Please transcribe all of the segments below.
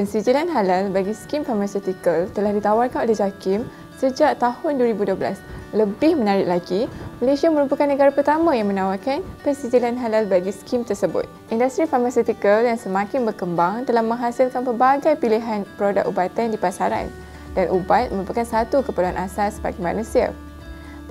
Pensijilan halal bagi skim farmaseutical telah ditawarkan oleh JAKIM sejak tahun 2012. Lebih menarik lagi, Malaysia merupakan negara pertama yang menawarkan pensijilan halal bagi skim tersebut. Industri farmaseutical yang semakin berkembang telah menghasilkan pelbagai pilihan produk ubatan di pasaran dan ubat merupakan satu keperluan asas bagi manusia.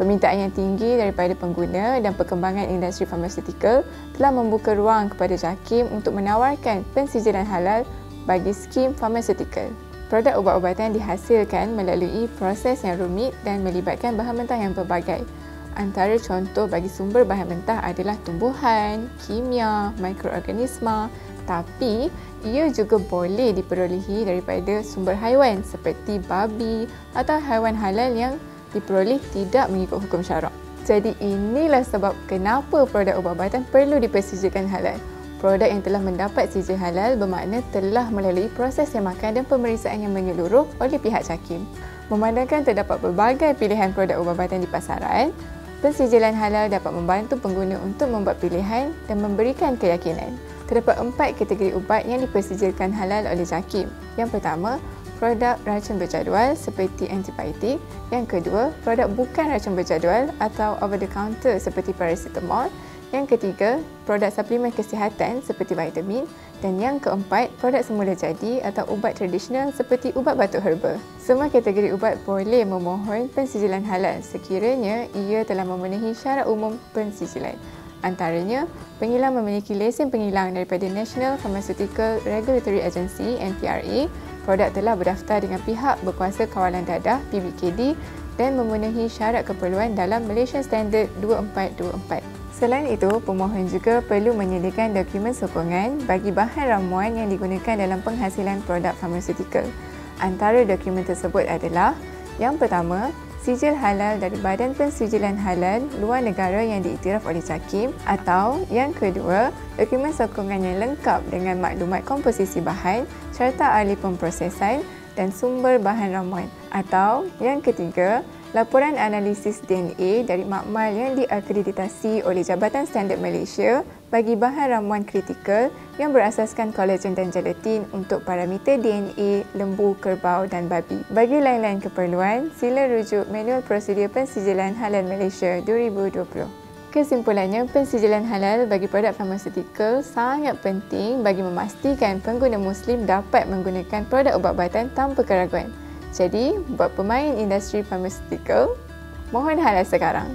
Permintaan yang tinggi daripada pengguna dan perkembangan industri farmaseutical telah membuka ruang kepada JAKIM untuk menawarkan pensijilan halal bagi skim farmaseutical. Produk ubat-ubatan dihasilkan melalui proses yang rumit dan melibatkan bahan mentah yang pelbagai. Antara contoh bagi sumber bahan mentah adalah tumbuhan, kimia, mikroorganisma, tapi ia juga boleh diperolehi daripada sumber haiwan seperti babi atau haiwan halal yang diperoleh tidak mengikut hukum syarak. Jadi inilah sebab kenapa produk ubat-ubatan perlu dipensijikan halal. Produk yang telah mendapat sijil halal bermakna telah melalui proses semakan dan pemeriksaan yang menyeluruh oleh pihak JAKIM. Memandangkan terdapat pelbagai pilihan produk ubat-ubatan di pasaran, pensijilan halal dapat membantu pengguna untuk membuat pilihan dan memberikan keyakinan. Terdapat 4 kategori ubat yang dipersijilkan halal oleh JAKIM. Yang pertama, produk racun berjadual seperti antibiotik. Yang kedua, produk bukan racun berjadual atau over the counter seperti paracetamol. Yang ketiga, produk suplemen kesihatan seperti vitamin. Dan yang keempat, produk semula jadi atau ubat tradisional seperti ubat batuk herba. Semua kategori ubat boleh memohon pensijilan halal sekiranya ia telah memenuhi syarat umum pensijilan. Antaranya, pengilang memiliki lesen pengilang daripada National Pharmaceutical Regulatory Agency (NPRA), produk telah berdaftar dengan pihak berkuasa kawalan dadah (PBKD) dan memenuhi syarat keperluan dalam Malaysian Standard 2424. Selain itu, pemohon juga perlu menyediakan dokumen sokongan bagi bahan ramuan yang digunakan dalam penghasilan produk farmaseutical. Antara dokumen tersebut adalah: yang pertama, sijil halal dari Badan Pensijilan Halal luar negara yang diiktiraf oleh JAKIM, atau yang kedua, dokumen sokongan yang lengkap dengan maklumat komposisi bahan, serta ahli pemprosesan dan sumber bahan ramuan, atau yang ketiga, laporan analisis DNA dari makmal yang diakreditasi oleh Jabatan Standard Malaysia bagi bahan ramuan kritikal yang berasaskan kolagen dan gelatin untuk parameter DNA lembu, kerbau dan babi. Bagi lain-lain keperluan, sila rujuk Manual Prosedur Pensijilan Halal Malaysia 2020. Kesimpulannya, pensijilan halal bagi produk farmaseutical sangat penting bagi memastikan pengguna Muslim dapat menggunakan produk ubat-ubatan tanpa keraguan. Jadi, buat pemain industri farmaseutical, mohon halal sekarang.